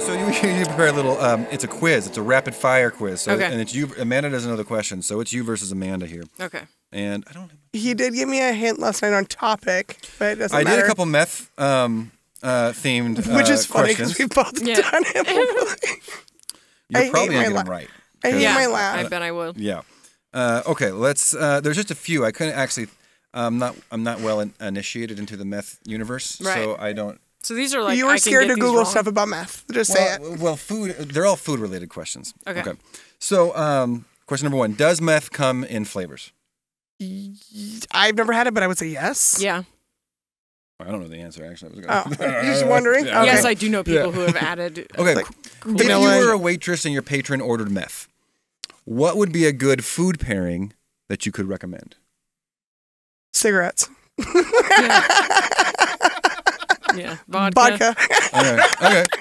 So you prepare a little. It's a quiz. It's a rapid fire quiz. So, Okay. And it's you. Amanda doesn't know the question, so it's you versus Amanda here. Okay. And I don't. He did give me a hint last night on topic, but it doesn't I matter. did a couple meth themed Which is funny because questions. we've both done it. You're I probably hate gonna my get them right. I hate Yeah, my laugh. I bet I will. Yeah. Okay. Let's. There's just a few. I couldn't actually. I'm not well initiated into the meth universe, Right. so I don't. So these are like You I were can scared get to these Google wrong. stuff about meth. Just say it. Well, food. They're all food related questions. Okay. So, question number 1: does meth come in flavors? I've never had it, but I would say yes. Yeah. I don't know the answer actually. Oh, you're just wondering? Yeah. Okay. Yes, I do know people who have added. Okay. Like, If you vanilla. were a waitress and your patron ordered meth, what would be a good food pairing that you could recommend? Cigarettes. Yeah. Vodka.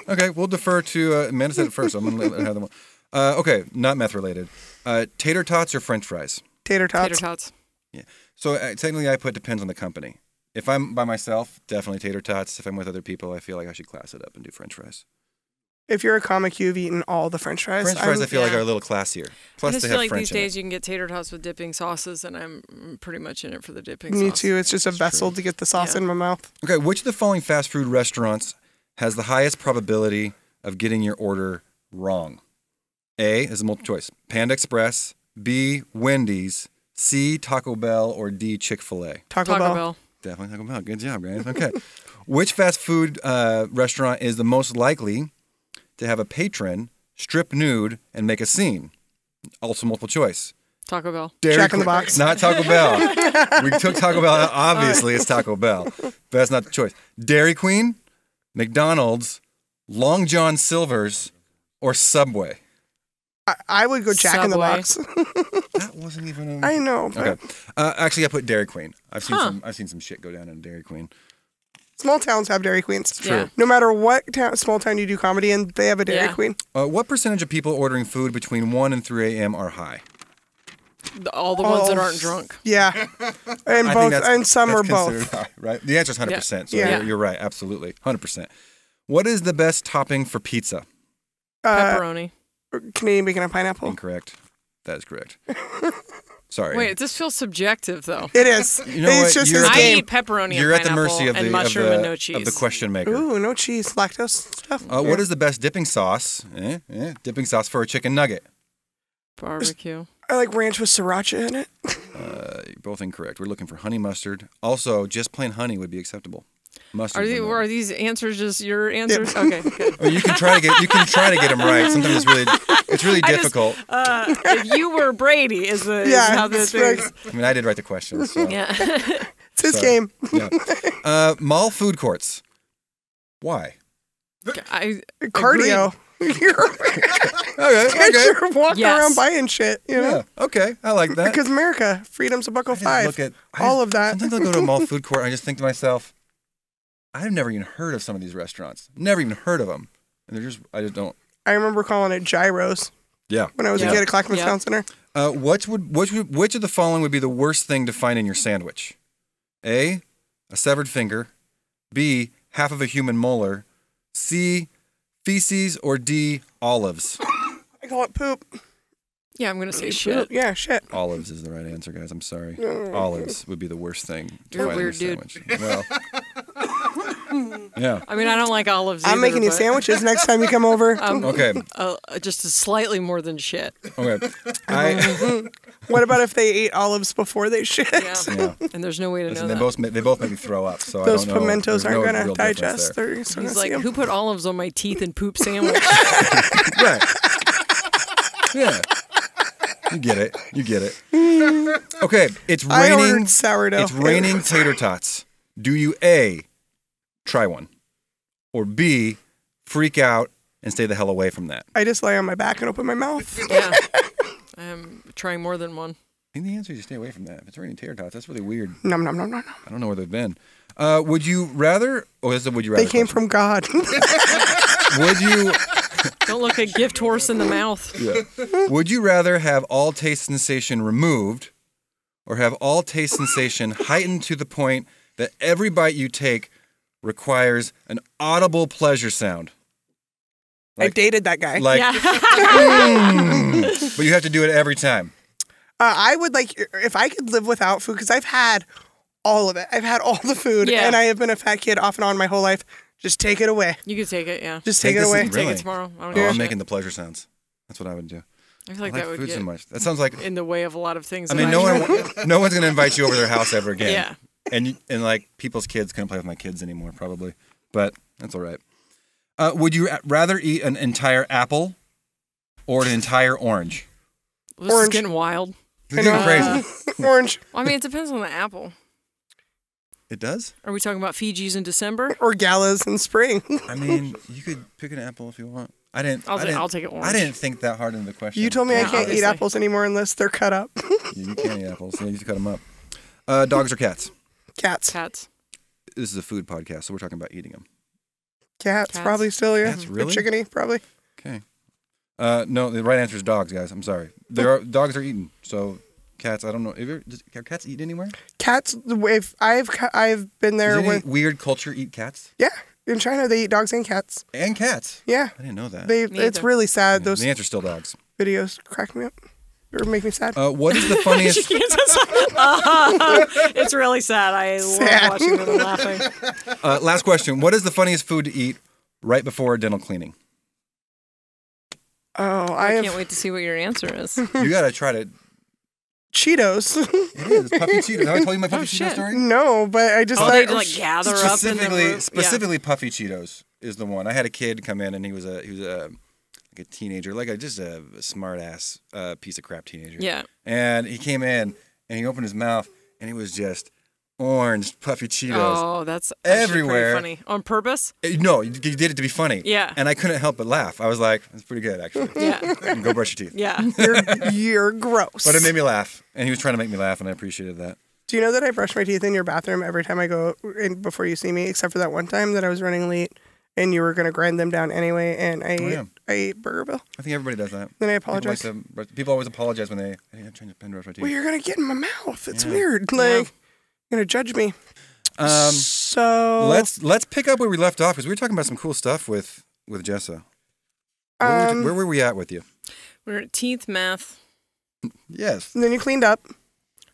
Okay. We'll defer to Amanda said it first. So I'm gonna let her have them. Okay, not meth related. Tater tots or French fries? Tater tots. Tater tots. Yeah. So technically, I put depends on the company. If I'm by myself, definitely tater tots. If I'm with other people, I feel like I should class it up and do French fries. If you're a comic, you've eaten all the French fries. French fries, I feel like are a little classier. Plus, I just they feel have like French these in it. days you can get tater tots with dipping sauces, and I'm pretty much in it for the dipping Me sauce. too. It's just a vessel to get the sauce in my mouth. Okay, which of the following fast food restaurants has the highest probability of getting your order wrong? A is a multiple choice. Panda Express, B, Wendy's, C, Taco Bell, or D, Chick-fil-A? Taco Bell. Definitely Taco Bell. Good job, guys. Okay. Which fast food restaurant is the most likely to have a patron strip nude and make a scene? Also multiple choice. Taco Bell. Jack in the Box. Not Taco Bell. We took Taco Bell out. Obviously, it's Taco Bell. But that's not the choice. Dairy Queen, McDonald's, Long John Silver's, or Subway? I would go Jack in the Subway. Box. That wasn't even a... I know. But Okay. Actually, I put Dairy Queen. I've seen some shit go down in Dairy Queen. small towns have Dairy Queens. Yeah. No matter what small town you do comedy in, they have a Dairy Yeah. Queen. What percentage of people ordering food between 1 and 3 a.m. are high? All the ones that aren't drunk. Yeah. And I think both, that's- and some that's are both. considered high, right? The answer is 100%. So Yeah. you're right. Absolutely. 100%. What is the best topping for pizza? Pepperoni. Canadian bacon and pineapple. Incorrect. That is correct. Sorry. Wait, this feels subjective though. It is. You know it's what? just You're his at I the- game. eat pepperoni You're and at the pineapple mercy of and the mushroom and no cheese. of the question maker. Ooh, no cheese, lactose stuff. What is the best dipping sauce? Dipping sauce for a chicken nugget. Barbecue. I like ranch with sriracha in it. You're both incorrect. We're looking for honey mustard. Also, just plain honey would be acceptable. Mustard. Are these answers just your answers? Okay, good. I mean, you can try to get them right. Sometimes it's really difficult. If you were Brady, is how this it's is. I mean, I did write the questions. So. Yeah. It's his So, game. Yeah. Mall food courts. Why? Cardio. You're Okay. walking Yes. around buying shit, you know? Yeah. Okay. I like that. Because America, freedom's $1.05. All of that. Sometimes I'll go to a mall food court and I just think to myself, I've never even heard of some of these restaurants. Never even heard of them. And I just don't. I remember calling it gyros Yeah. when I was a kid at Clackamas Town Center. Which of the following would be the worst thing to find in your sandwich? A severed finger. B, half of a human molar. C, feces, or D, olives? I call it poop. Yeah, I'm gonna say Poop. shit. Yeah, shit. Olives is the right answer, guys. I'm sorry. Olives would be the worst thing to You're a find in your weird dude. sandwich. Well, yeah. I mean, I don't like olives I'm either, making you but, sandwiches next time you come over. Okay. just slightly more than shit. Okay. What about if they ate olives before they shit? Yeah. And there's no way to Listen, know they that. both make me throw up. So Those I don't know. pimentos There's aren't no going to real difference digest. there. They're so He's gonna like, see 'em. who put olives on my teeth and poop sandwich? Right. Yeah. You get it. Okay, it's I raining. ordered sourdough. It's raining tater tots. Do you A, try one, or B, freak out and stay the hell away from that? I just lay on my back and open my mouth. Yeah. I'm trying more than one. I think the answer is you stay away from that. If it's raining tater tots, that's really weird. Nom, nom, nom, nom, nom. I don't know where they've been. Would you rather? Oh, this is a would you rather. They came question. from God. Would you? Don't look a gift horse in the mouth. Yeah. Would you rather have all taste sensation removed, or have all taste sensation heightened to the point that every bite you take requires an audible pleasure sound. I dated that guy. Like, but you have to do it every time. I would like, if I could live without food, because I've had all of it. I've had all the food, and I have been a fat kid off and on my whole life. Just take it away. You can take it, yeah. Just take it away. Take it tomorrow. I'm making the pleasure sounds. That's what I would do. I feel like, that would food get so much. That sounds like in the way of a lot of things. I mean, no one's gonna invite you over their house ever again. Yeah. And like people's kids couldn't play with my kids anymore, probably. But that's all right. Would you rather eat an entire apple or an entire orange? Well, this is getting wild. It's getting crazy. Orange. Well, I mean, it depends on the apple. It does? Are we talking about Fiji's in December? Or galas in spring. I mean, you could pick an apple if you want. I'll take it orange. I didn't think that hard into the question. You told me I can't eat apples anymore unless they're cut up. You can't eat apples. You need to cut them up. Dogs or cats? Cats. Cats. This is a food podcast, so we're talking about eating them. Cats. Probably still, yeah. Cats, really? Chickeny, probably. Okay. No, the right answer is dogs, guys. I'm sorry. Dogs are eaten, so cats. I don't know. Are cats eaten anywhere? Cats. If I've been there. Does any weird culture eat cats? Yeah, in China they eat dogs and cats. And cats. Yeah. I didn't know that. It's really sad. Yeah, those. The answer's still dogs. Videos crack me up or make me sad. What is the funniest? It's really sad. I love watching them laughing. Last question. What is the funniest food to eat right before dental cleaning? Oh, I can't wait to see what your answer is. You gotta try to. Cheetos. It is puffy Cheetos. Have I told you my puffy Cheetos story? No, but I just thought they like gather up in the room? Specifically, puffy Cheetos is the one. I had a kid come in and he was a like a teenager, just a smart ass piece of crap teenager. Yeah. And he came in and he opened his mouth and it was just orange puffy Cheetos. Oh, that's everywhere. Pretty funny. On purpose? No, you did it to be funny. Yeah. And I couldn't help but laugh. I was like, that's pretty good, actually. Yeah. Go brush your teeth. Yeah. You're gross. But it made me laugh. And he was trying to make me laugh, and I appreciated that. Do you know that I brush my teeth in your bathroom every time I go in before you see me, except for that one time that I was running late and you were going to grind them down anyway, and I ate Burger Bill? I think everybody does that. Then I apologize. People always apologize when I'm trying to brush my teeth. Well, you're going to get in my mouth. It's weird. Like, you're going to judge me. So let's pick up where we left off, because we were talking about some cool stuff with Jessa. Where were we at with you? We were at teeth, meth. Yes. And then you cleaned up. And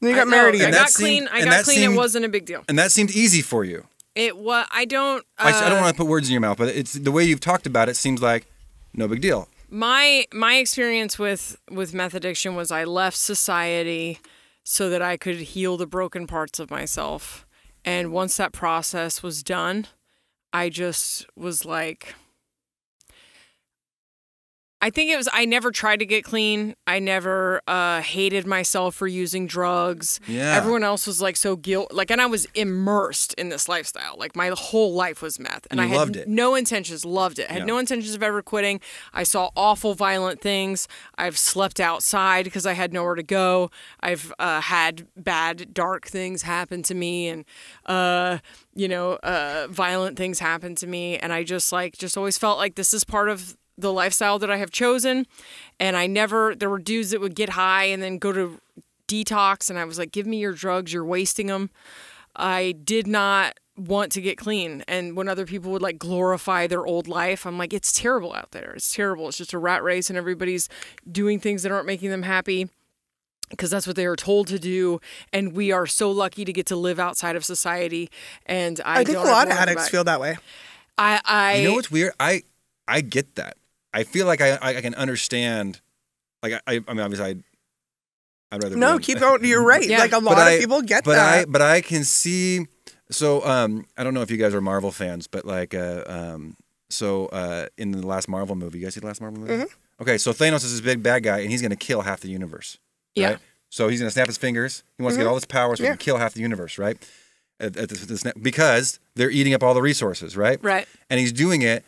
then you got married again. I got clean. It wasn't a big deal. And that seemed easy for you. It was. I don't want to put words in your mouth, but it's the way you've talked about it seems like no big deal. My experience with meth addiction was I left society so that I could heal the broken parts of myself. And once that process was done, I just was like, I think it was, I never tried to get clean. I never hated myself for using drugs. Yeah. Everyone else was like so and I was immersed in this lifestyle. Like my whole life was meth. And I had no intentions, loved it. I had no intentions of ever quitting. I saw awful, violent things. I've slept outside because I had nowhere to go. I've had bad, dark things happen to me and, violent things happen to me. And I just always felt like this is part of the lifestyle that I have chosen. And there were dudes that would get high and then go to detox. And I was like, give me your drugs. You're wasting them. I did not want to get clean. And when other people would like glorify their old life, I'm like, it's terrible out there. It's terrible. It's just a rat race and everybody's doing things that aren't making them happy because that's what they are told to do. And we are so lucky to get to live outside of society. And I think a lot of addicts feel that way. You know what's weird? I get that. I feel like I can understand. Like I mean, obviously, I'd rather. No, keep going. You're right. Yeah. Like a lot of people get that. But I can see. So I don't know if you guys are Marvel fans, but like in the last Marvel movie, you guys see the last Marvel movie? Mm-hmm. Okay, so Thanos is this big bad guy, and he's going to kill half the universe. Yeah. Right? So he's going to snap his fingers. He wants to get all his powers, so he can kill half the universe, right? Because they're eating up all the resources, right? Right. And he's doing it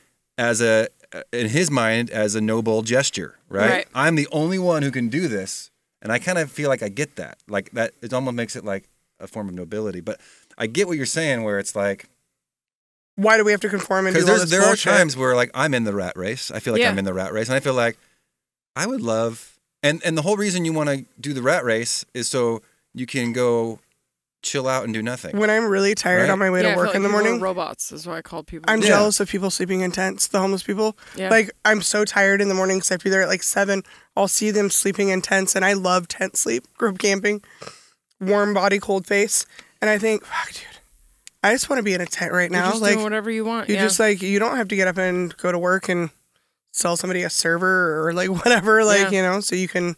in his mind, as a noble gesture, right? I'm the only one who can do this, and I kind of feel like I get that. Like that, it almost makes it like a form of nobility. But I get what you're saying, where it's like, why do we have to conform and do all this bullshit? There are times where like I'm in the rat race. I feel like I'm in the rat race, and I feel like I would love, and the whole reason you want to do the rat race is so you can go chill out and do nothing. When I'm really tired Right? on my way to I felt work like in the people were morning, robots is what I called people. I'm Yeah. jealous of people sleeping in tents, the homeless people. Yeah. Like, I'm so tired in the morning because I have to be there at like 7. I'll see them sleeping in tents, and I love tent sleep, group camping, warm body, cold face. And I think, fuck, dude, I just want to be in a tent right You're now. just Like, doing whatever you want. you Yeah. just like, you don't have to get up and go to work and sell somebody a server or like whatever, like, you know, so you can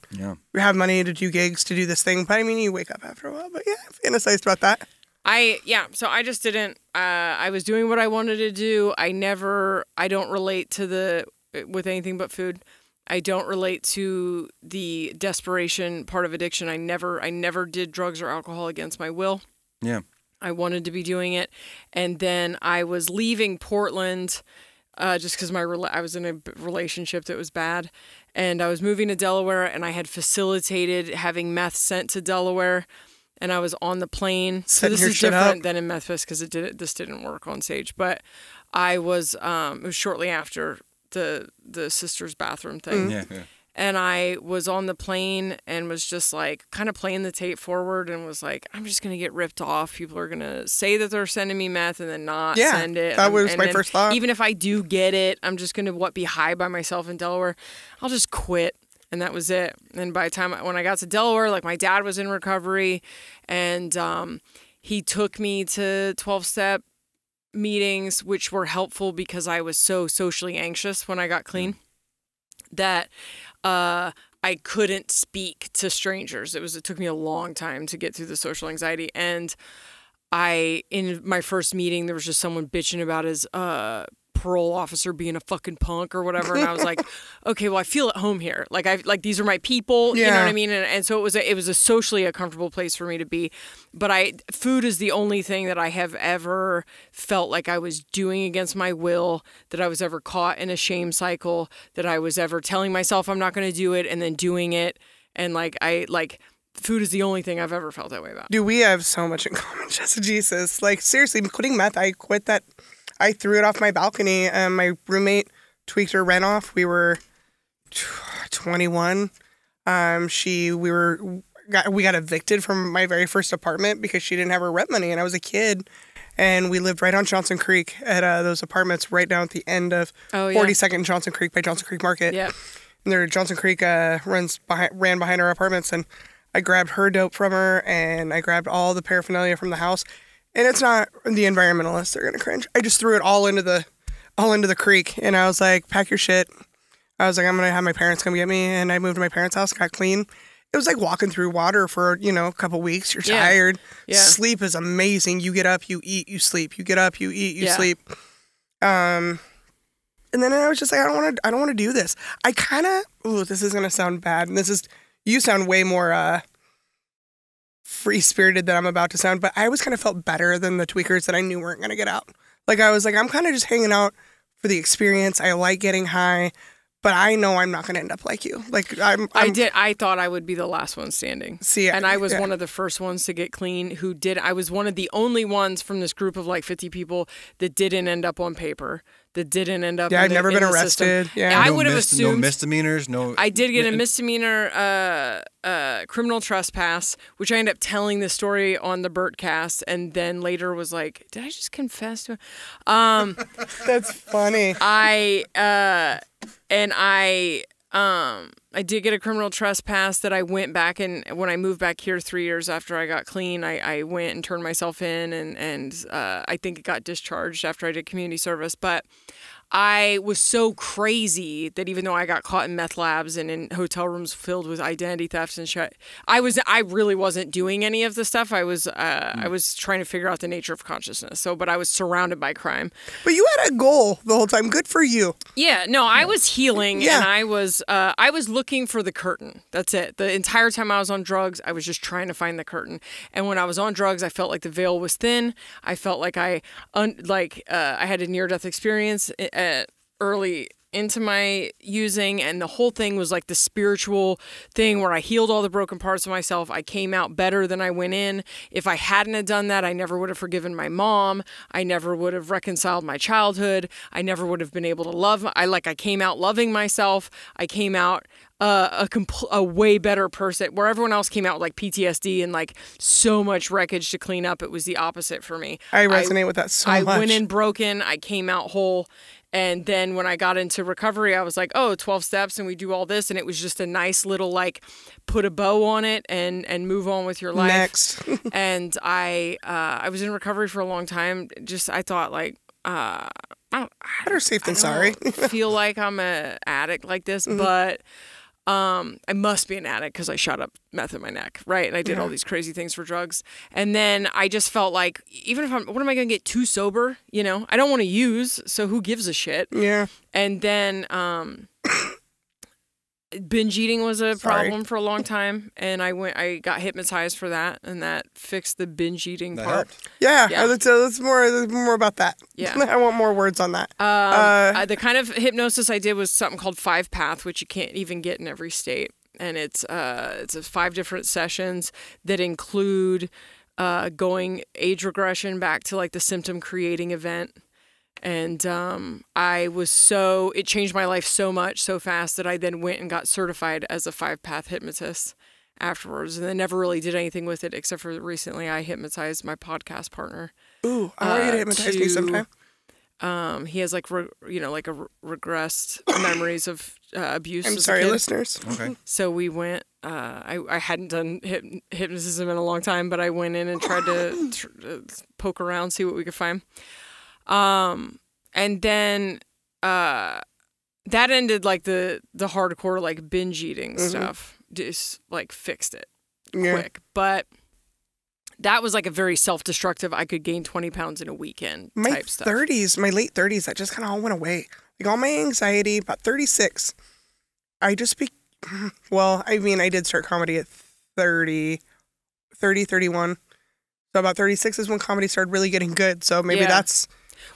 have money to do gigs to do this thing. But I mean, you wake up after a while. But yeah, I fantasized about that. So I just didn't, I was doing what I wanted to do. I don't relate with anything but food. I don't relate to the desperation part of addiction. I never did drugs or alcohol against my will. Yeah. I wanted to be doing it. And then I was leaving Portland, just because I was in a relationship that was bad. And I was moving to Delaware, and I had facilitated having meth sent to Delaware. And I was on the plane. So this is different than in Methis because this didn't work on stage. But I was, it was shortly after the sister's bathroom thing. Yeah. And I was on the plane and was just like kind of playing the tape forward and was like, I'm just going to get ripped off. People are going to say that they're sending me meth and then not send it. That was my first thought. Even if I do get it, I'm just going to be high by myself in Delaware. I'll just quit. And that was it. And by the time when I got to Delaware, like my dad was in recovery and he took me to 12-step meetings, which were helpful because I was so socially anxious when I got clean that I couldn't speak to strangers. It took me a long time to get through the social anxiety. And in my first meeting, there was just someone bitching about his parole officer being a fucking punk or whatever, and I was like, okay, well, I feel at home here. Like these are my people, you know what I mean? And so it was a socially a comfortable place for me to be. But food is the only thing that I have ever felt like I was doing against my will, that I was ever caught in a shame cycle, that I was ever telling myself I'm not going to do it and then doing it, and food is the only thing I've ever felt that way about. Dude, we have so much in common, Jessa. Jesus. Like, seriously, quitting meth, I quit that. I threw it off my balcony. My roommate tweaked her rent off. We were 21. We got evicted from my very first apartment because she didn't have her rent money, and I was a kid. And we lived right on Johnson Creek at those apartments right down at the end of 42nd and Johnson Creek by Johnson Creek Market. Yeah. And Johnson Creek ran behind our apartments, and I grabbed her dope from her, and I grabbed all the paraphernalia from the house. And it's not the environmentalists; they're gonna cringe. I just threw it all into the creek, and I was like, "Pack your shit." I was like, "I'm gonna have my parents come get me," and I moved to my parents' house, got clean. It was like walking through water for a couple weeks. You're tired. Yeah. Sleep is amazing. You get up, you eat, you sleep. You get up, you eat, you sleep. And then I was just like, I don't want to do this. I kind of, this is gonna sound bad, and you sound way more free-spirited than I'm about to sound, but I always kind of felt better than the tweakers that I knew weren't going to get out. Like, I was like, I'm kind of just hanging out for the experience. I like getting high, but I know I'm not going to end up like you. Like, I thought I would be the last one standing. And I was one of the first ones to get clean who did. I was one of the only ones from this group of like 50 people that didn't end up on paper. That didn't end up. Yeah, I've never been arrested. Yeah, I would have assumed no misdemeanors. No, I did get a misdemeanor criminal trespass, which I ended up telling the story on the Burtcast, and then later was like, did I just confess to? That's funny. I did get a criminal trespass that I went back, and when I moved back here 3 years after I got clean, I went and turned myself in, and I think it got discharged after I did community service. But I was so crazy that even though I got caught in meth labs and in hotel rooms filled with identity thefts and shit, I really wasn't doing any of the stuff. I was trying to figure out the nature of consciousness. But I was surrounded by crime. But you had a goal the whole time. Good for you. Yeah, no, I was healing, and I was looking for the curtain. That's it. The entire time I was on drugs, I was just trying to find the curtain. And when I was on drugs, I felt like the veil was thin. I felt like I had a near-death experience early into my using, and the whole thing was like the spiritual thing where I healed all the broken parts of myself. I came out better than I went in. If I hadn't have done that, I never would have forgiven my mom. I never would have reconciled my childhood. I never would have been able to love. I came out loving myself. I came out a way better person, where everyone else came out with like PTSD and like so much wreckage to clean up. It was the opposite for me. I resonate with that so much. I went in broken. I came out whole. And then when I got into recovery, I was like, oh, 12 steps and we do all this. And it was just a nice little, like, put a bow on it and move on with your life. Next. And I was in recovery for a long time. I thought, like, better safe than sorry. Feel like I'm an addict like this, but I must be an addict because I shot up meth in my neck, right? And I did all these crazy things for drugs. And then I just felt like, even if what am I going to get too sober? You know, I don't want to use, so who gives a shit? Yeah. And then binge eating was a problem for a long time, and I got hypnotized for that, and that fixed the binge eating part. helped. Yeah. Let's more about that. Yeah. I want more words on that. The kind of hypnosis I did was something called 5-path, which you can't even get in every state, and it's 5 different sessions that include going age regression back to like the symptom creating event. And it changed my life so much, so fast, that I then went and got certified as a 5-path hypnotist afterwards. And then never really did anything with it, except for recently I hypnotized my podcast partner. Ooh, I want you to hypnotize me sometime. He has regressed memories of abuse. I'm sorry, listeners. Okay. So we went, I hadn't done hypnotism in a long time, but I went in and tried to poke around, see what we could find. And then, that ended like the hardcore, like binge eating stuff, just like fixed it quick. But that was like a very self-destructive, I could gain 20 pounds in a weekend type stuff. My late 30s, that just kind of all went away. Like all my anxiety, about 36, I did start comedy at 31. So about 36 is when comedy started really getting good. So maybe that's...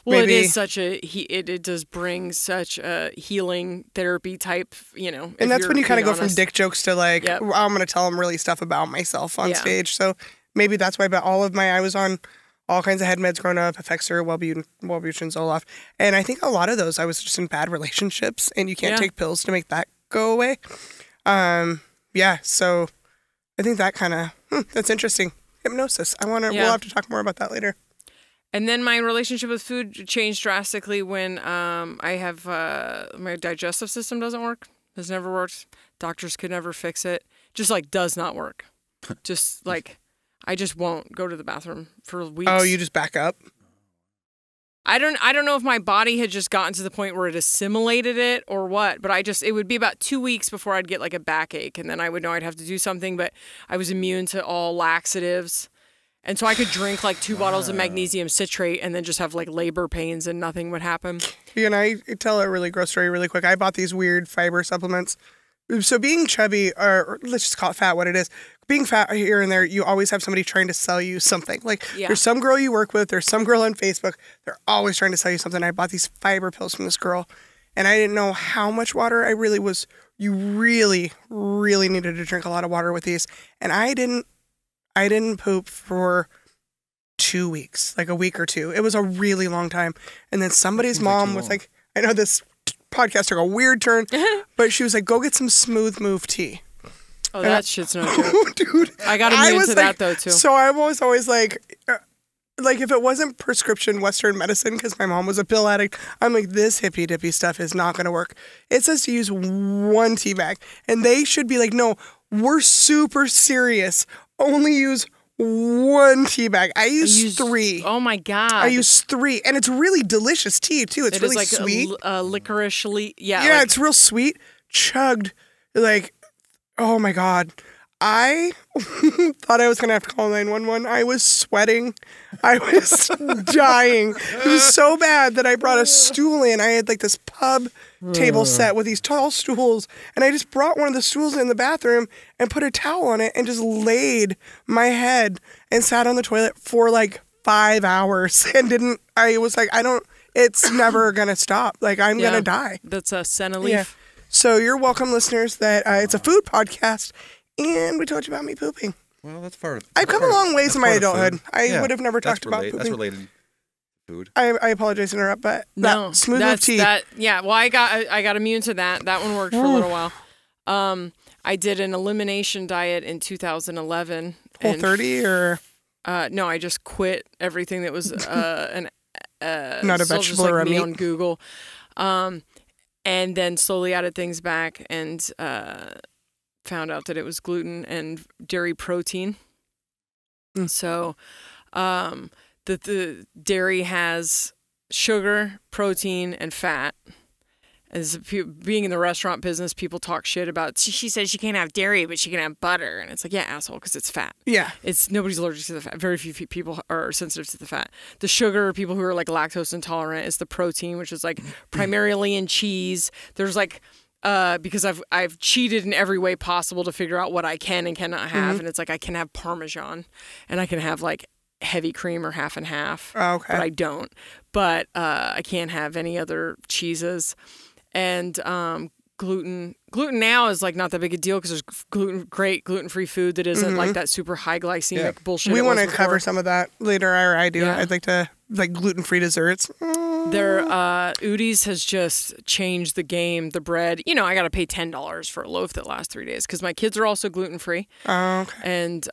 Well, it is it does bring such a healing therapy type, you know. And that's when you kind of go from dick jokes to like, I'm going to tell them really stuff about myself on stage. So maybe that's why, but I was on all kinds of head meds growing up, Effexor, Wellbutrin, Zoloft. And I think a lot of those, I was just in bad relationships, and you can't take pills to make that go away. So I think that kind of, that's interesting. Hypnosis. We'll have to talk more about that later. And then my relationship with food changed drastically when I have my digestive system doesn't work. Has never worked. Doctors could never fix it. Just like does not work. Just like I just won't go to the bathroom for weeks. Oh, you just back up? I don't know if my body had just gotten to the point where it assimilated it or what, but it would be about 2 weeks before I'd get like a backache, and then I would know I'd have to do something, but I was immune to all laxatives. And so I could drink like 2 bottles of magnesium citrate and then just have like labor pains and nothing would happen. And I tell a really gross story really quick. I bought these weird fiber supplements. So being chubby, or let's just call it fat, what it is, being fat here and there, you always have somebody trying to sell you something. Like there's some girl you work with, there's some girl on Facebook, they're always trying to sell you something. I bought these fiber pills from this girl, and I didn't know how much water you really, really needed to drink a lot of water with these. And I didn't poop for 2 weeks, like a week or 2. It was a really long time. And then somebody's mom was like, I know this podcast took a weird turn, but she was like, go get some Smooth Move tea. Oh, that shit's no joke. Dude. I got immune to that though, too. So I was always like if it wasn't prescription Western medicine, because my mom was a pill addict, I'm like, this hippy dippy stuff is not going to work. It says to use 1 tea bag. And they should be like, no, we're super serious. Only use 1 tea bag. I use 3. Oh my God. I use 3. And it's really delicious tea too. It's really like sweet. Licoricely. Yeah. Yeah, it's real sweet. Chugged. Like, oh my God. I thought I was going to have to call 911. I was sweating. I was dying. It was so bad that I brought a stool in. I had like this pub table set with these tall stools, and I just brought one of the stools in the bathroom and put a towel on it and just laid my head and sat on the toilet for like 5 hours and I was like, it's never going to stop. Like, I'm Yeah. going to die. That's a senna leaf. Yeah. So you're welcome, listeners, that it's a food podcast, and we told you about me pooping. Well, that's part of. I've come a long ways in my adulthood. I would have never That's talked about pooping. That's related to food. I apologize to interrupt, but No, that smooth that's tea. yeah. Well, I got immune to that. That one worked for a little while. I did an elimination diet in 2011. Whole 30 or no, I just quit everything that was not a still just vegetable like or a me meat. on Google, and then slowly added things back and found out that it was gluten and dairy protein. So, the dairy has sugar, protein, and fat. As being in the restaurant business, people talk shit about. She says she can't have dairy, but she can have butter, and it's like, yeah, asshole, because it's fat. Yeah. It's nobody's allergic to the fat. Very few people are sensitive to the fat. The sugar, people who are like lactose intolerant, is the protein, which is like primarily in cheese. There's like. Because I've cheated in every way possible to figure out what I can and cannot have, and it's like I can have Parmesan, and I can have like heavy cream or half and half, Okay. but I don't. But I can't have any other cheeses, and gluten now is like not that big a deal because there's gluten-free food that isn't like that super high glycemic bullshit. We want to before. cover some of that later, or I do. Yeah. I'd like to like gluten-free desserts. Their Udi's has just changed the game. The bread, I got to pay $10 for a loaf that lasts 3 days because my kids are also gluten-free. Oh, okay. And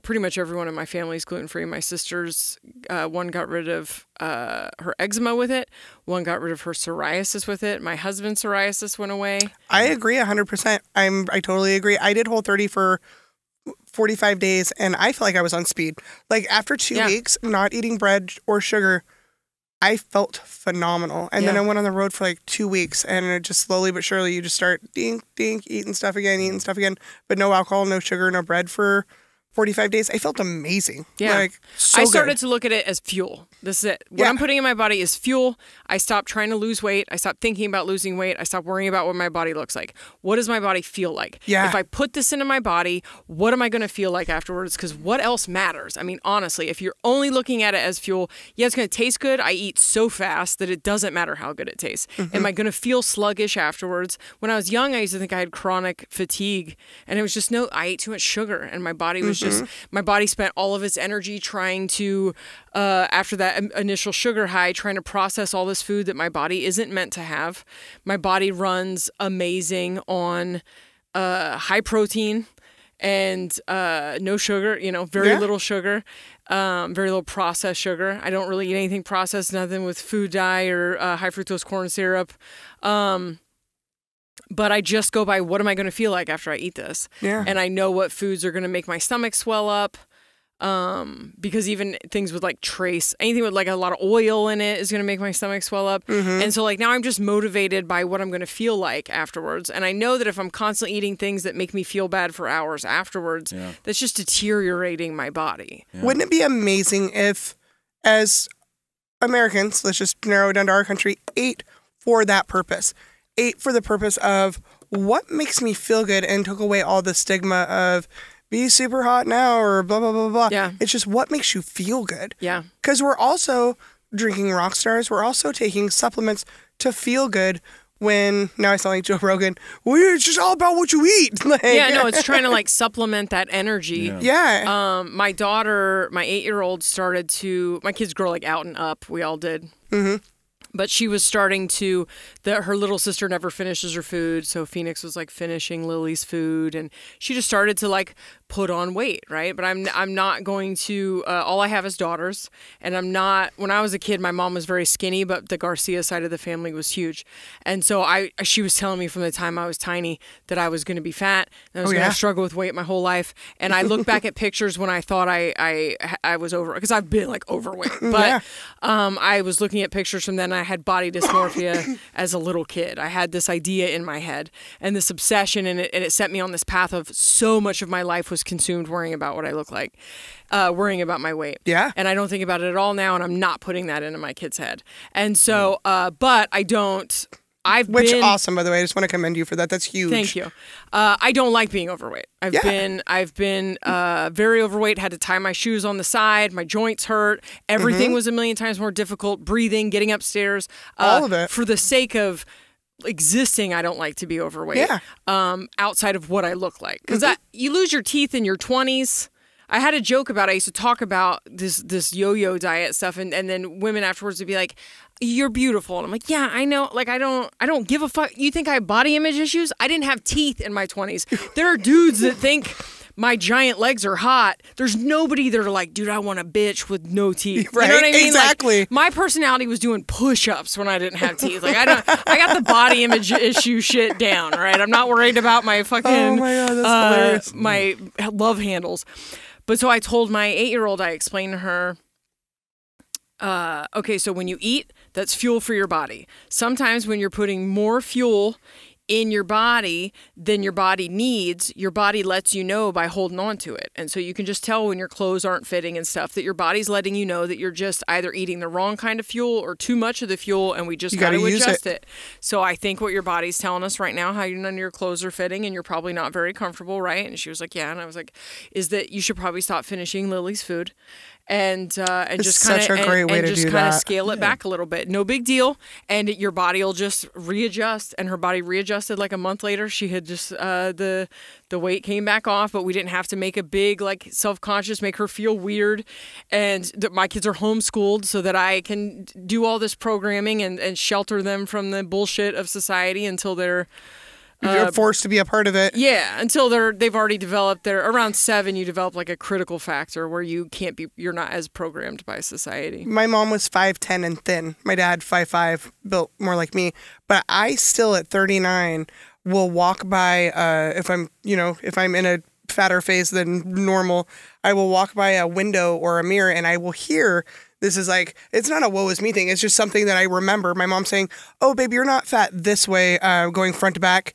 pretty much everyone in my family is gluten-free. My sister's, one got rid of her eczema with it. One got rid of her psoriasis with it. My husband's psoriasis went away. I agree 100%. I totally agree. I did Whole30 for 45 days, and I felt like I was on speed. Like after 2 weeks, not eating bread or sugar, I felt phenomenal. And then I went on the road for like 2 weeks, and it just slowly but surely you just start dink, eating stuff again, but no alcohol, no sugar, no bread for 45 days. I felt amazing. Yeah. Like, so I started good. to look at it as fuel. This is it. What I'm putting in my body is fuel. I stopped trying to lose weight. I stopped thinking about losing weight. I stopped worrying about what my body looks like. What does my body feel like? Yeah. If I put this into my body, what am I going to feel like afterwards? Because what else matters? I mean, honestly, if you're only looking at it as fuel, yeah, it's going to taste good. I eat so fast that it doesn't matter how good it tastes. Am I going to feel sluggish afterwards? When I was young, I used to think I had chronic fatigue, and it was just I ate too much sugar, and my body was just, my body spent all of its energy trying to, after that initial sugar high, trying to process all this food that my body isn't meant to have. My body runs amazing on high protein and no sugar, very little sugar, very little processed sugar. I don't really eat anything processed, nothing with food dye or high fructose corn syrup. But I just go by what am I going to feel like after I eat this? Yeah. And I know what foods are going to make my stomach swell up. Because even things with like anything with like a lot of oil in it is going to make my stomach swell up. And so like now I'm just motivated by what I'm going to feel like afterwards. And I know that if I'm constantly eating things that make me feel bad for hours afterwards, that's just deteriorating my body. Yeah. Wouldn't it be amazing if, as Americans, let's just narrow it down to our country, ate for that purpose? Ate for the purpose of what makes me feel good and took away all the stigma of be super hot now or blah, blah, blah, blah. Yeah. It's just what makes you feel good. Yeah. Because we're also drinking rock stars. We're also taking supplements to feel good when, now I sound like Joe Rogan, well, it's just all about what you eat. Like, yeah, no, it's trying to like supplement that energy. Yeah. My daughter, my 8-year-old started to, my kids grow like out and up. We all did. But she was starting to, her little sister never finishes her food. So Phoenix was like finishing Lily's food, and she just started to like put on weight, right? But I'm not going to, all I have is daughters, and I'm not, when I was a kid, my mom was very skinny, but the Garcia side of the family was huge. And so she was telling me from the time I was tiny that I was going to be fat, and I was going to struggle with weight my whole life. And I look back at pictures when I thought I was over, because I've been like overweight, but I was looking at pictures from then. I had body dysmorphia as a little kid. I had this idea in my head and this obsession, and it set me on this path of so much of my life was consumed worrying about what I look like, worrying about my weight. Yeah. And I don't think about it at all now, and I'm not putting that into my kid's head. And so, but I Which awesome, by the way. I just want to commend you for that. That's huge. Thank you. I don't like being overweight. I've been very overweight. Had to tie my shoes on the side. My joints hurt. Everything was a million times more difficult. Breathing, getting upstairs. All of it. For the sake of existing, I don't like to be overweight. Yeah. Outside of what I look like, because you lose your teeth in your 20s. I had a joke about, I used to talk about this yo-yo diet stuff, and then women afterwards would be like, "You're beautiful." And I'm like, "Yeah, I know. Like, I don't give a fuck. You think I have body image issues? I didn't have teeth in my 20s. There are dudes that think my giant legs are hot. There's nobody that are like, dude, I want a bitch with no teeth." Right? You know what I mean? Exactly. Like, my personality was doing push-ups when I didn't have teeth. Like, I got the body image issue shit down, right? I'm not worried about my fucking oh my God, that's hilarious. my love handles. But so I told my 8-year-old, I explained to her, okay, so when you eat, that's fuel for your body. Sometimes when you're putting more fuel in your body than your body needs, your body lets you know by holding on to it. And so you can just tell when your clothes aren't fitting and stuff that your body's letting you know that you're just either eating the wrong kind of fuel or too much of the fuel, and we just got to adjust it. So I think what your body's telling us right now, how none of your clothes are fitting and you're probably not very comfortable, right? And she was like, yeah. And I was like, is that you should probably stop finishing Lily's food. And just kind of scale it back a little bit. No big deal, and your body will just readjust. And her body readjusted like a month later. She had just the weight came back off, but we didn't have to make a big like self-conscious, make her feel weird. And my kids are homeschooled so that I can do all this programming and shelter them from the bullshit of society until they're. You're forced to be a part of it. Yeah, until they've already developed around 7, you develop like a critical factor where you're not as programmed by society. My mom was 5'10" and thin. My dad 5'5", built more like me. But I still at 39 will walk by if I'm in a fatter phase than normal, I will walk by a window or a mirror and I will hear. This is like, it's not a woe is me thing. It's just something that I remember. My mom saying, "Oh, baby, you're not fat this way, going front to back.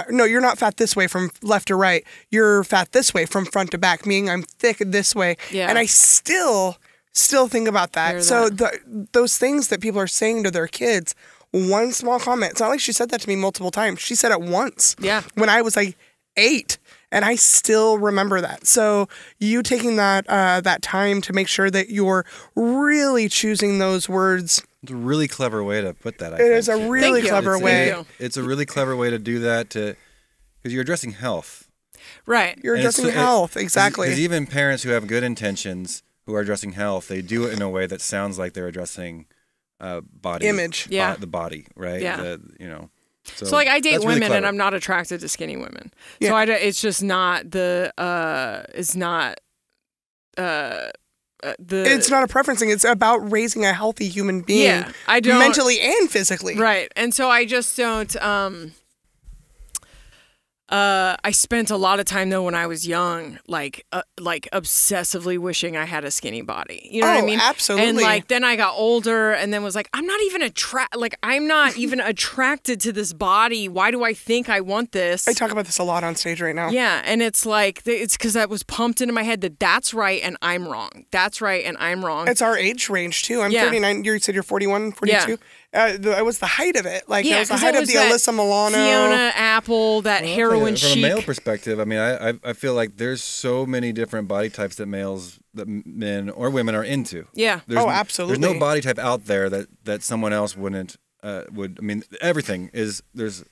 No, you're not fat this way from left to right. You're fat this way from front to back, meaning I'm thick this way." Yeah. And I still think about that. So those things that people are saying to their kids, one small comment. It's not like she said that to me multiple times. She said it once. Yeah. When I was like 8. And I still remember that. So you taking that time to make sure that you're really choosing those words. It's a really clever way to put that. It is a really clever way. It's a really clever way to do that because you're addressing health. Right. You're addressing health. Exactly. Because even parents who have good intentions who are addressing health, they do it in a way that sounds like they're addressing body image. The body, right? Yeah. So like I date really women clever. and I'm not attracted to skinny women. Yeah. So it's just not it's not it's not a preference thing. It's about raising a healthy human being. Yeah, I don't mentally and physically. Right. And so I just don't I spent a lot of time though when I was young, like obsessively wishing I had a skinny body. You know what I mean? Absolutely. And like then I got older and then was like, I'm not even attracted to this body. Why do I think I want this? I talk about this a lot on stage right now. Yeah, and it's like it's because that was pumped into my head that's right and I'm wrong. That's right and I'm wrong. It's our age range too. I'm 39. You said you're 41, 42. Yeah. It was the height of it. Like it was the height of the Alyssa Milano, Fiona Apple, that heroin chic. From a male perspective, I mean, I feel like there's so many different body types that men or women are into. Yeah. Absolutely. There's no body type out there that someone else wouldn't would. I mean, everything is there's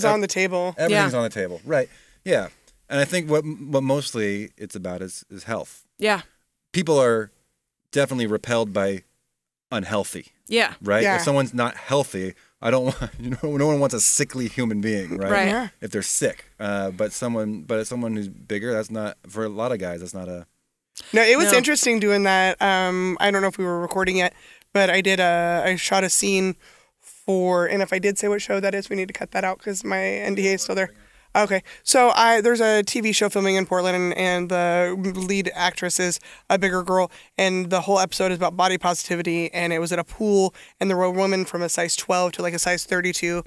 on the table. Everything's on the table, right? Yeah. And I think what mostly it's about is health. Yeah. People are definitely repelled by unhealthy. Yeah. Right? Yeah. If someone's not healthy, I don't want, no one wants a sickly human being, right? Right. Yeah. If they're sick. But someone who's bigger, that's not, for a lot of guys, that's not a. No, it was interesting doing that. I don't know if we were recording yet, but I shot a scene and if I did say what show that is, we need to cut that out because my NDA is still there. Okay, so there's a TV show filming in Portland, and the lead actress is a bigger girl, and the whole episode is about body positivity, and it was at a pool, and there were a woman from a size 12 to like a size 32,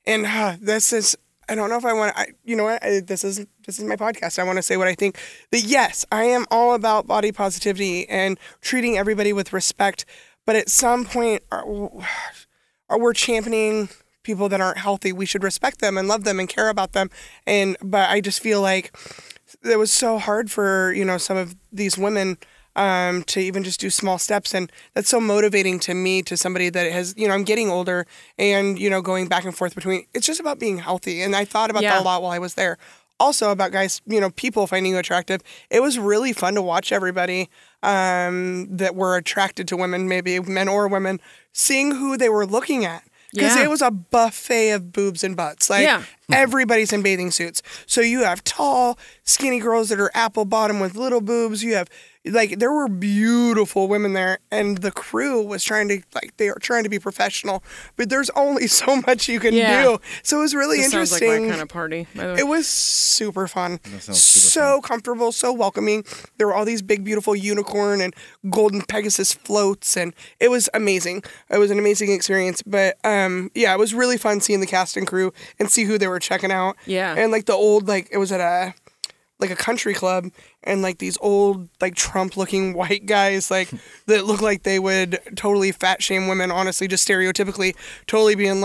and this is, I don't know if I want to, you know what, this is my podcast, I want to say what I think, that yes, I am all about body positivity and treating everybody with respect, but at some point, we're championing people that aren't healthy. We should respect them and love them and care about them. But I just feel like it was so hard for, some of these women to even just do small steps. And that's so motivating to me, to somebody that has, I'm getting older and, going back and forth between, it's just about being healthy. And I thought about that a lot while I was there. Also about guys, people finding you attractive. It was really fun to watch everybody that were attracted to women, maybe men or women, seeing who they were looking at. Because it was a buffet of boobs and butts. Everybody's in bathing suits. So you have tall, skinny girls that are apple bottom with little boobs. You have, there were beautiful women there. And the crew was trying to, they are trying to be professional. But there's only so much you can do. So it was really interesting. Sounds like my kind of party, by the way. It was super fun. Super fun. Comfortable, so welcoming. There were all these big, beautiful unicorn and golden Pegasus floats. And it was amazing. It was an amazing experience. But, it was really fun seeing the cast and crew and see who they were checking out. Yeah. And the old, it was at a country club, and these old Trump looking white guys that look like they would totally fat shame women, honestly, just stereotypically, totally being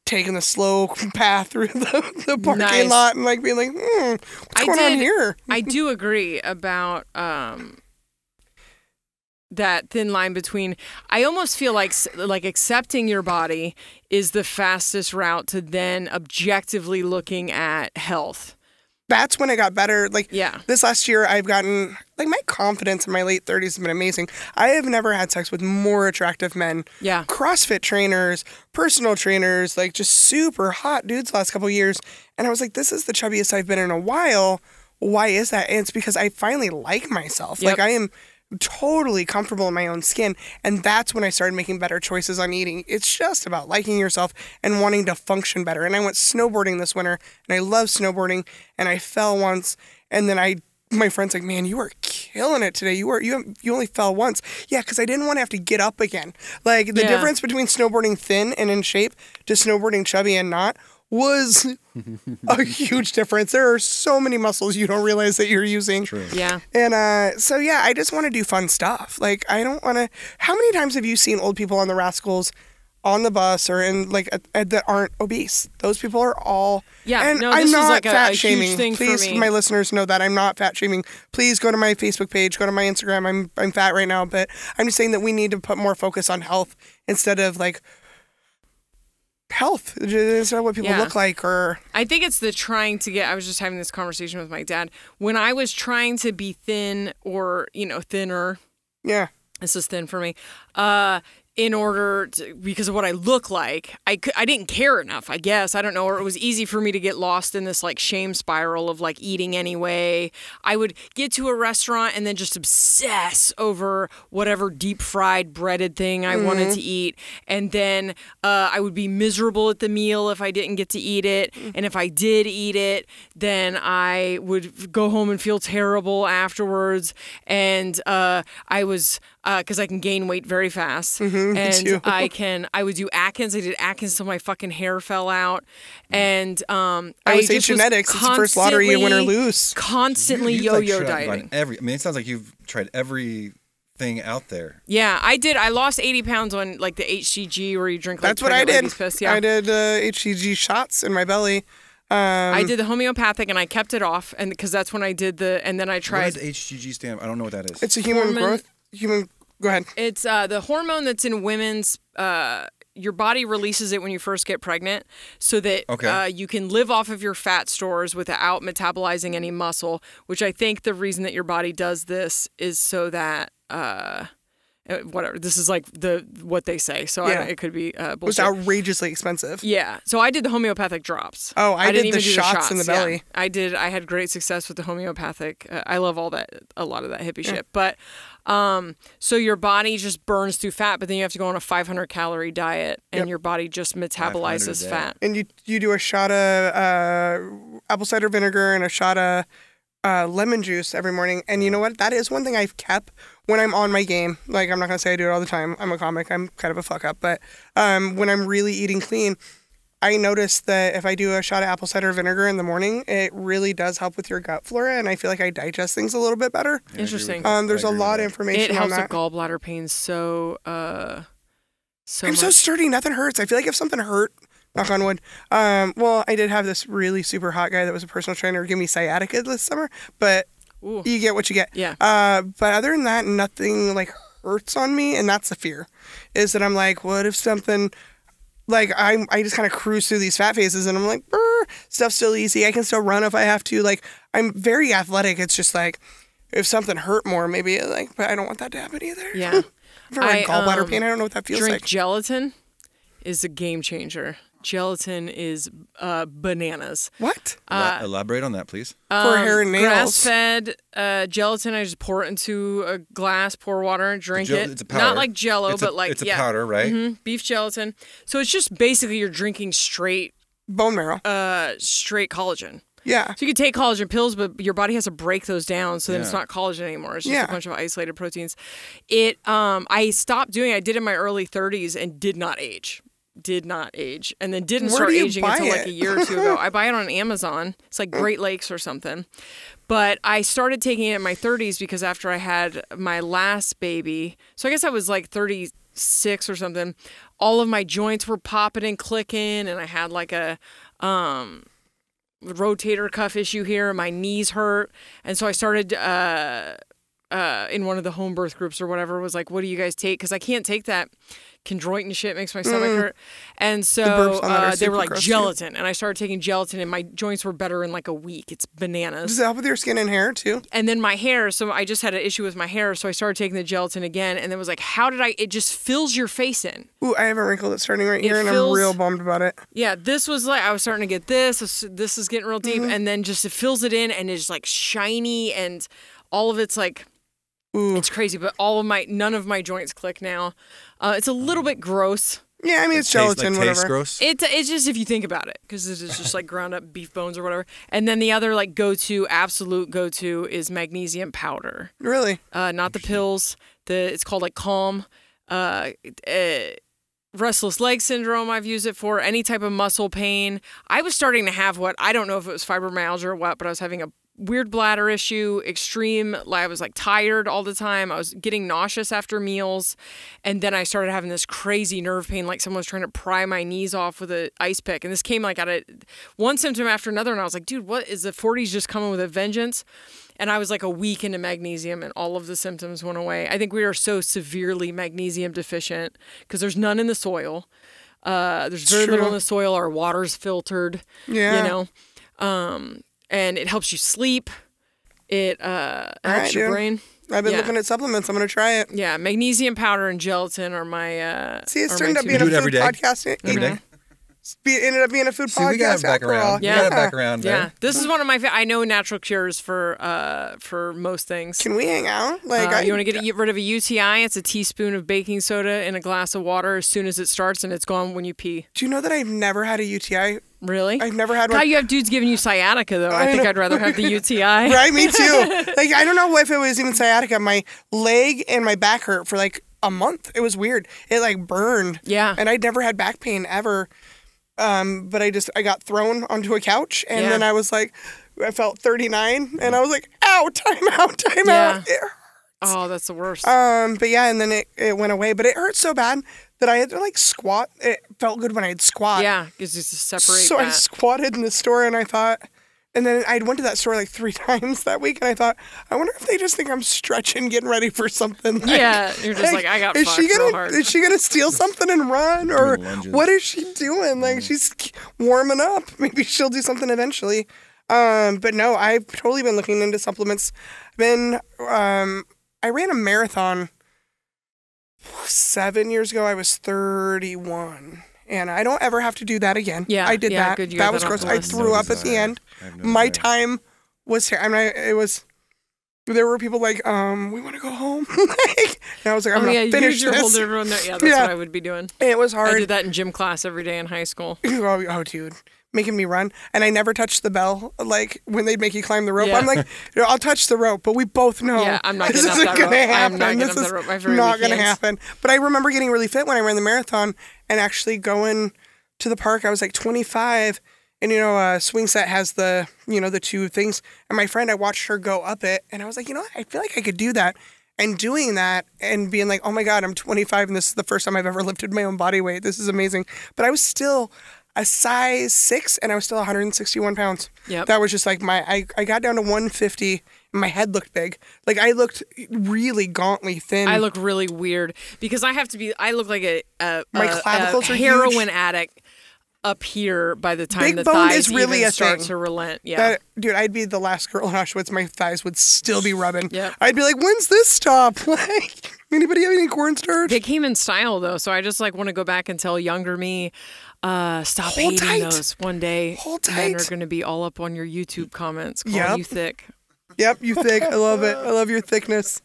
taking the slow path through the parking lot and being what's going on here? I do agree about that thin line between, I almost feel like accepting your body is the fastest route to then objectively looking at health. That's when it got better. This last year, I've gotten, my confidence in my late 30s has been amazing. I have never had sex with more attractive men. Yeah. CrossFit trainers, personal trainers, just super hot dudes the last couple of years. And I was like, this is the chubbiest I've been in a while. Why is that? And it's because I finally like myself. Yep. I am totally comfortable in my own skin, and that's when I started making better choices on eating. It's just about liking yourself and wanting to function better. And I went snowboarding this winter, and I love snowboarding, and I fell once, and then my friend's like, man, you are killing it today. You only fell once. Yeah, because I didn't want to have to get up again. The difference between snowboarding thin and in shape to snowboarding chubby and not was a huge difference. There are so many muscles you don't realize that you're using. True. Yeah. And I just want to do fun stuff. I don't want to. How many times have you seen old people on the Rascals on the bus or in that aren't obese? Those people are all. Yeah. And no, I'm this not was fat a shaming. huge thing Please, for me. my listeners know that I'm not fat shaming. Please go to my Facebook page, go to my Instagram. I'm fat right now, but I'm just saying that we need to put more focus on health instead of health. It's not what people look like. Or I think it's the trying to get, I was just having this conversation with my dad. When I was trying to be thin or, thinner. Yeah. This is thin for me. In order to, because of what I look like, I didn't care enough, I guess. I don't know. Or it was easy for me to get lost in this shame spiral of eating anyway. I would get to a restaurant and then just obsess over whatever deep fried breaded thing I wanted to eat. And then I would be miserable at the meal if I didn't get to eat it. And if I did eat it, then I would go home and feel terrible afterwards. And I was, because I can gain weight very fast. And I would do Atkins. I did Atkins till my fucking hair fell out. And I would say genetics. It's the first lottery you win or lose. Constantly yo-yo dieting. It sounds like you've tried everything out there. Yeah, I did. I lost 80 pounds on the HCG where you drink That's what I did. Piss. Yeah. I did HCG shots in my belly. I did the homeopathic and I kept it off, and because that's when I did and then I tried. What does HCG stand? I don't know what that is. It's a human. Go ahead. It's the hormone that's in women's. Your body releases it when you first get pregnant, so that you can live off of your fat stores without metabolizing any muscle. Which I think the reason that your body does this is so that whatever. This is what they say. So it could be bullshit. It was outrageously expensive. Yeah. So I did the homeopathic drops. Oh, I did didn't the even do shots in the belly. Yeah. I had great success with the homeopathic. I love a lot of that hippie shit. But so your body just burns through fat, but then you have to go on a 500 calorie diet, and your body just metabolizes fat. And you do a shot of apple cider vinegar and a shot of lemon juice every morning. And you know what? That is one thing I've kept when I'm on my game. I'm not going to say I do it all the time. I'm a comic. I'm kind of a fuck up. But when I'm really eating clean, I noticed that if I do a shot of apple cider vinegar in the morning, it really does help with your gut flora, and I feel like I digest things a little bit better. Yeah, interesting. There's a lot of information on that. It helps with gallbladder pain so I'm so sturdy. Nothing hurts. I feel like if something hurt Knock on wood. Well, I did have this really super hot guy that was a personal trainer give me sciatica this summer, but Ooh. you get what you get. Yeah. But other than that, nothing like hurts on me, and that's the fear, is that I'm like, what if something, like I just kind of cruise through these fat phases, and I'm like, stuff's still easy. I can still run if I have to. Like, I'm very athletic. It's just like, if something hurt more, maybe like, but I don't want that to happen either. Yeah. For like gallbladder pain, I don't know what that feels drink like. Gelatin is a game changer. Gelatin is bananas. What? Elaborate on that, please. For hair and nails. Grass-fed gelatin, I just pour it into a glass, pour water and drink it. It's a powder. Not like Jell-O, but like, it's a powder, right? Beef gelatin. So it's just basically you're drinking straight Bone marrow. straight collagen. Yeah. So you could take collagen pills, but your body has to break those down, so then it's Yeah. not collagen anymore. It's just a bunch of isolated proteins. I stopped doing it. I did it in my early 30s and did not age. And then didn't Where start do you aging buy until like it? a year or two ago. I buy it on Amazon. It's like Great Lakes or something. But I started taking it in my 30s because after I had my last baby, so I guess I was like 36 or something, all of my joints were popping and clicking, and I had like a rotator cuff issue here. My knees hurt. And so I started in one of the home birth groups or whatever, was like, what do you guys take? Because I can't take that chondroitin shit, makes my stomach hurt. And so burps on that are they were super like gross, too. gelatin. And I started taking gelatin, and my joints were better in like a week. It's bananas. Does it help with your skin and hair too? And then my hair, so I just had an issue with my hair, so I started taking the gelatin again, and then was like, it just fills your face in. Ooh, I have a wrinkle that's starting right here, and I'm fills- real bummed about it. Yeah, this was like, I was starting to get this is getting real deep, and then just it fills it in, and it's like shiny, and all of it's like, Ooh. it's crazy, but none of my joints click now. It's a little bit gross. Yeah, I mean, it's gelatin, Tastes whatever. gross. It's just if you think about it, because it's just like ground up beef bones or whatever. And then the other like absolute go-to is magnesium powder. Really? Not the pills. It's called like Calm. Restless leg syndrome, I've used it for any type of muscle pain. I was starting to have I don't know if it was fibromyalgia or what, but I was having a weird bladder issue, I was like tired all the time. I was getting nauseous after meals. And then I started having this crazy nerve pain, like someone was trying to pry my knees off with an ice pick. And this came like out of one symptom after another. And I was like, dude, what is the 40s just coming with a vengeance? And I was like a week into magnesium, and all of the symptoms went away. I think we are so severely magnesium deficient because there's none in the soil. There's very little in the soil. Our water's filtered. Yeah. You know? And it helps you sleep. It helps your brain. I've been looking at supplements. I'm going to try it. Yeah, magnesium powder and gelatin are my See, it's are turned my up two- being a You do it every food day? podcast. Every day? Ended up being a food See, podcast we got it back after all. around. Yeah. We got it back around. Yeah, There. this is one of my. I know natural cures for most things. Can we hang out? Like, You want to get rid of a UTI? It's a teaspoon of baking soda in a glass of water as soon as it starts, and it's gone when you pee. do you know that I've never had a UTI? Really? I've never had one. God, you have dudes giving you sciatica though. I think know. I'd rather have the UTI. Right, me too. Like, I don't know if it was even sciatica. My leg and my back hurt for like a month. It was weird. It like burned. Yeah. And I'd never had back pain ever. But I got thrown onto a couch, and Yeah. then I was like, I felt 39, and I was like, ow, time out. Yeah. It hurt. Oh, that's the worst. But yeah, and then it went away. But it hurt so bad that I had to like squat. It felt good when I'd squat. Yeah, because just to separate So I that. squatted in the store, and I thought, and then I went to that store like 3 times that week, and I thought, I wonder if they just think I'm stretching, getting ready for something. Like, Yeah, you're just like, I got is fucked she gonna real hard. is she gonna steal something and run, or Doing lunges. what is she doing? Like, she's warming up. Maybe she'll do something eventually. But no, I've totally been looking into supplements. I ran a marathon 7 years ago. I was 31. And I don't ever have to do that again. Yeah, I did yeah, that. good, you That got was that off gross. the I list. threw up at the end. I have no My desire. time was here. There were people like, we want to go home. Like, and I was like, I'm Oh yeah, gonna finish you're this. holding everyone there. Yeah, that's Yeah. what I would be doing. It was I hard. did that in gym class every day in high school. Oh, dude, making me run, and I never touched the bell. Like when they'd make you climb the rope, Yeah. I'm like, I'll touch the rope, but we both know Yeah, I'm not this getting up isn't that gonna rope. I'm happen. not getting This up that is rope. My very not weak gonna hands. happen. But I remember getting really fit when I ran the marathon and actually going to the park. I was like 25. And, swing set has the 2 things. And my friend, I watched her go up it. And I was like, I feel like I could do that. And doing that and being like, oh my God, I'm 25 and this is the first time I've ever lifted my own body weight. This is amazing. But I was still, a size 6 and I was still 161 pounds. Yep. That was just like I got down to 150 and my head looked big. Like I looked really gauntly thin. I look really weird because I look like My clavicles are heroin huge. addict up here by the time Big the bone thighs is really even a start thing. to relent. Yeah. Dude, I'd be the last girl in Auschwitz. My thighs would still be rubbing. Yep. I'd be like, when's this stop? Like, anybody have any cornstarch? They came in style though, so I just like want to go back and tell younger me, stop Hold hating tight. those. One day, Hold men tight. are going to be all up on your YouTube comments, calling Yep. you thick. Yep, you thick. I love it. I love your thickness.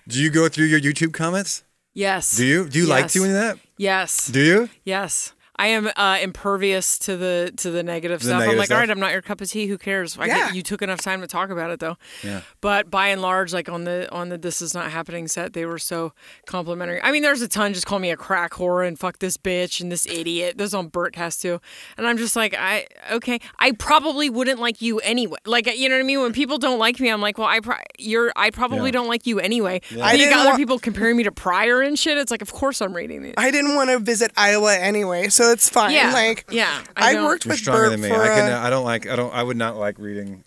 Do you go through your YouTube comments? Yes. Do you? Do you like Yes. doing that? Yes. Do you? Yes. I am impervious to the negative stuff. I'm negative like, stuff? all right, I'm not your cup of tea. Who cares? Yeah. You took enough time to talk about it, though. Yeah. But by and large, like on the This Is Not Happening set, they were so complimentary. I mean, there's a ton just call me a crack whore and fuck this bitch and this idiot. There's on Burtcast too, and I'm just like, okay. I probably wouldn't like you anyway. Like, you know what I mean? When people don't like me, I'm like, well, I probably Yeah. don't like you anyway. Yeah. I And you didn't got other want- people comparing me to Pryor and shit. It's like, of course I'm reading these. I didn't want to visit Iowa anyway, so it's fine. Yeah. Like, Yeah. I don't- worked You're with stronger Bert than me. for I would not like reading.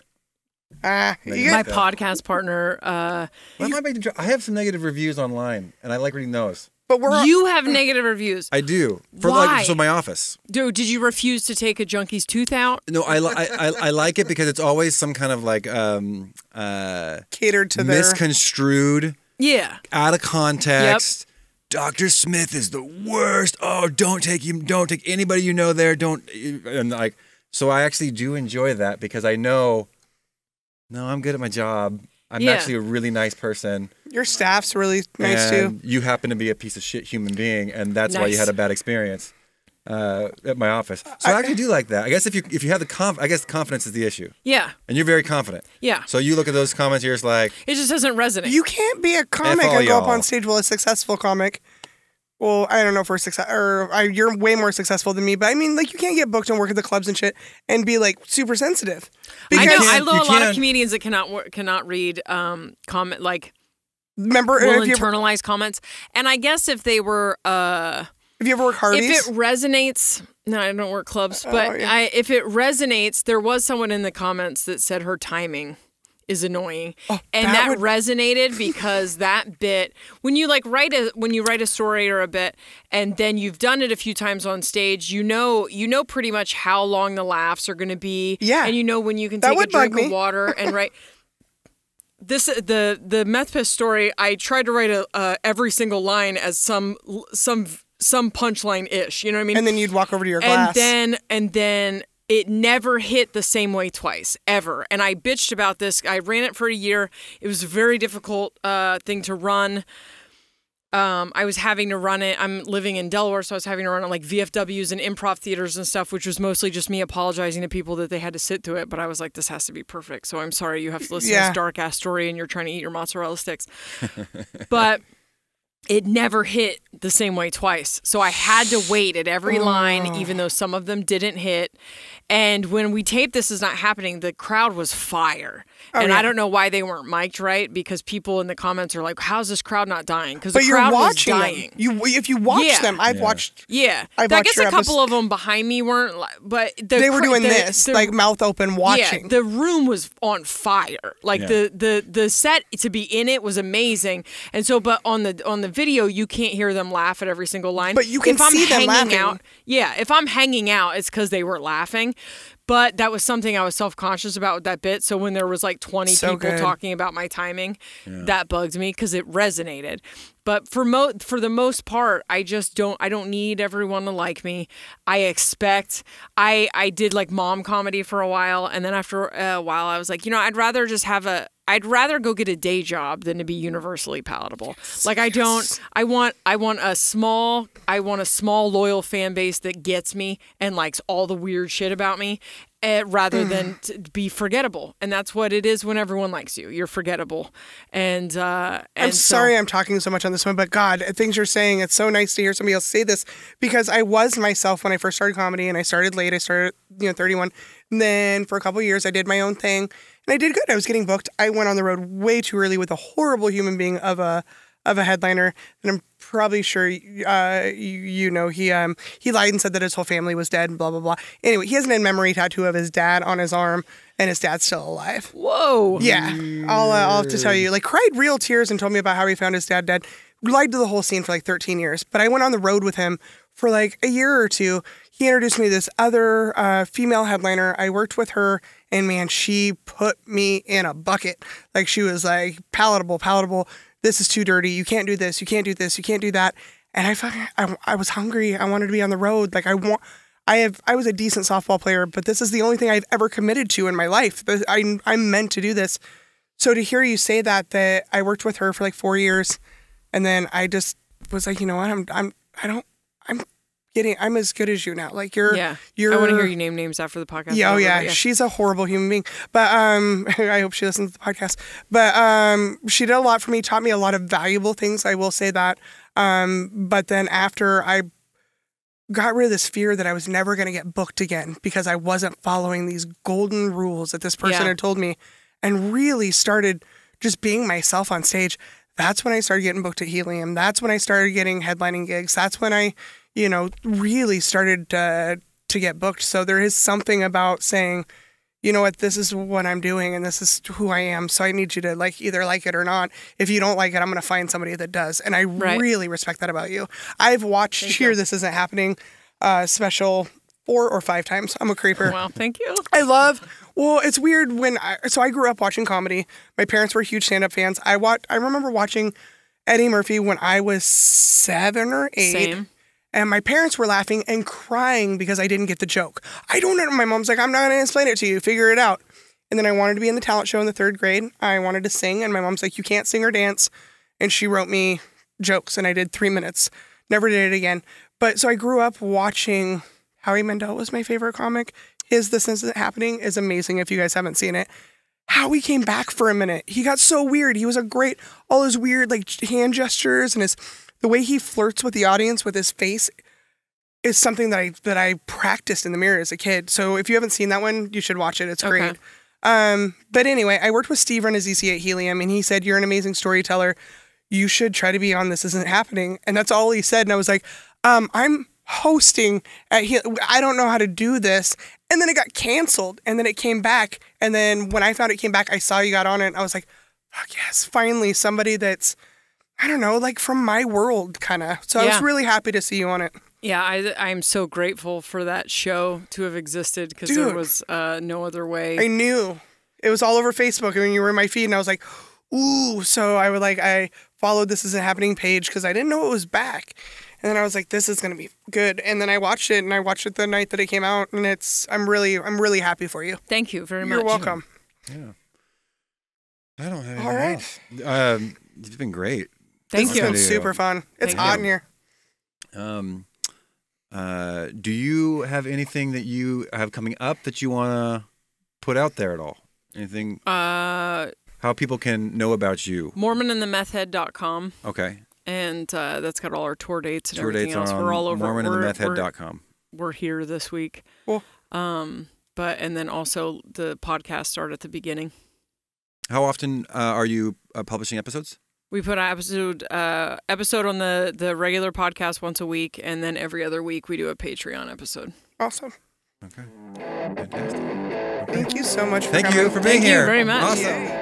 you My get, Yeah. podcast partner, I have some negative reviews online, and I like reading those. but we're you have negative reviews. I do. For Why? my office. Dude, did you refuse to take a junkie's tooth out? No, I like it because it's always some kind of like catered to their. misconstrued, Yeah. out of context. Dr. Smith is the worst. Oh, don't take anybody you know there. Don't, and like, so I actually do enjoy that because I know, no, I'm good at my job. I'm Yeah. actually a really nice person. Your staff's really nice and too. you happen to be a piece of shit human being, and that's why you Nice. had a bad experience at my office. So I actually do like that. I guess if you have I guess confidence is the issue, Yeah. and you're very confident. Yeah. So you look at those comments, you're just like, It just doesn't resonate. You can't be a comic all and go up y'all. on stage with a successful comic. Well, I don't know if we're you're way more successful than me, but I mean, like, you can't get booked and work at the clubs and shit and be like super sensitive. I know. can- I know you a lot can. of comedians that cannot read comment like Remember, will if you, ever, internalize comments. And I guess if they were if you ever work Hardee's, if it resonates, no, I don't work clubs, but yeah. if it resonates, there was someone in the comments that said her timing is annoying, and that that would- resonated because that bit when you write a story or a bit, and then you've done it a few times on stage, you know pretty much how long the laughs are going to be, Yeah. and you know when you can That take a would bug drink of me. water and write. The Methis Story, I tried to write every single line as some punchline ish. You know what I mean? and then you'd walk over to your glass. And then it never hit the same way twice, ever. And I bitched about this. I ran it for a year. It was a very difficult thing to run. I was having to run it. I'm living in Delaware, so I was having to run it like VFWs and improv theaters and stuff, which was mostly just me apologizing to people that they had to sit through it. But I was like, this has to be perfect. So I'm sorry you have to listen to Yeah. this dark ass story and you're trying to eat your mozzarella sticks. But it never hit the same way twice. So I had to wait at every line, even though some of them didn't hit. And when we taped This Is Not Happening, the crowd was fire. And yeah. I don't know why they weren't mic'd right, because people in the comments are like, how's this crowd not dying? Because but the you're crowd was watching dying. them. If you watch Yeah. them, I've Yeah. watched. Yeah. I've I watched guess your a couple of them behind me weren't, but They were doing this, like mouth open, watching. Yeah, the room was on fire. Like Yeah. the set to be in it was amazing. And so, but on the video, you can't hear them laugh at every single line. But you can if I'm see them hanging laughing. out, yeah, if I'm hanging out, it's because they were laughing. But that was something I was self-conscious about with that bit. So when there was like 20 So people good. talking about my timing, that bugged me because it resonated. But for the most part, I don't need everyone to like me. I did like mom comedy for a while, and then after a while I was like, I'd rather go get a day job than to be universally palatable. Like I want a small loyal fan base that gets me and likes all the weird shit about me. Rather than to be forgettable, and that's what it is when everyone likes you. You're forgettable, and I'm sorry I'm talking so much on this one, but God, things you're saying, it's so nice to hear somebody else say this, because I was myself when I first started comedy, and I started late. I started, 31. And then for a couple of years, I did my own thing, and I did good. I was getting booked. I went on the road way too early with a horrible human being of a of a headliner that I'm probably sure you know. He lied and said that his whole family was dead and blah, blah, blah. Anyway, he has an in-memory tattoo of his dad on his arm, and his dad's still alive. Whoa. Yeah. I'll have to tell you. Like, cried real tears and told me about how he found his dad dead. Lied to the whole scene for like 13 years. But I went on the road with him for like a year or two. He introduced me to this other female headliner. I worked with her, and man, she put me in a bucket. Like, she was like, palatable. This is too dirty. You can't do this. You can't do this. You can't do that. And I was hungry. I wanted to be on the road. Like, I was a decent softball player, but this is the only thing I've ever committed to in my life. I'm meant to do this. So to hear you say that I worked with her for like 4 years, and then I just was like, you know what? I'm as good as you now. Like, you're. I want to hear you name names after the podcast. Yeah, yeah. She's a horrible human being, but I hope she listens to the podcast. But she did a lot for me, taught me a lot of valuable things. I will say that. But then after I got rid of this fear that I was never going to get booked again because I wasn't following these golden rules that this person had told me, and really started just being myself on stage. That's when I started getting booked at Helium. That's when I started getting headlining gigs. That's when I, really started to get booked. So there is something about saying, you know what, this is what I'm doing and this is who I am. So I need you to either like it or not. If you don't like it, I'm going to find somebody that does. And I really respect that about you. I've watched Here This Isn't Happening special 4 or 5 times. I'm a creeper. Wow, thank you. It's weird so I grew up watching comedy. My parents were huge stand-up fans. I remember watching Eddie Murphy when I was 7 or 8. Same. And my parents were laughing and crying because I didn't get the joke. I don't know. My mom's like, I'm not going to explain it to you. Figure it out. And then I wanted to be in the talent show in the 3rd grade. I wanted to sing. And my mom's like, you can't sing or dance. And she wrote me jokes. And I did 3 minutes. Never did it again. But so I grew up watching. Howie Mandel was my favorite comic. This Isn't Happening is amazing if you guys haven't seen it. Howie came back for a minute. He got so weird. He was all his weird hand gestures and the way he flirts with the audience with his face is something that I practiced in the mirror as a kid. So if you haven't seen that one, you should watch it. It's great. But anyway, I worked with Steve Renazisi at Helium, and he said, you're an amazing storyteller. You should try to be on This Isn't Happening. And that's all he said. And I was like, I'm hosting at Helium. I don't know how to do this. And then it got canceled, and then it came back. And then when I found it came back, I saw you got on it, and I was like, fuck yes, finally somebody that's, I don't know, from my world, kind of. So I was really happy to see you on it. Yeah, I'm so grateful for that show to have existed because there was no other way. I knew. It was all over Facebook when you were in my feed, and I was like, ooh. So I followed This Isn't Happening page because I didn't know it was back. And then I was like, this is going to be good. And then I watched it, and I watched it the night that it came out, and I'm really happy for you. Thank you very much. You're welcome. Yeah. I don't have anything all right. else. You've been great. Thank you. It's been super fun. It's hot in here. Do you have anything that you have coming up that you want to put out there at all? Anything? How people can know about you? MormonandtheMethhead.com. Okay. And that's got all our tour dates and tour everything dates else. We're all over. MormonandtheMethhead.com. We're here this week. Cool. And then also the podcast started at the beginning. How often are you publishing episodes? We put an episode on the regular podcast once a week, and then every other week we do a Patreon episode. Awesome. Okay. Fantastic. Okay. Thank you so much for coming. Thank you for being here. Thank you very much. Awesome. Yay.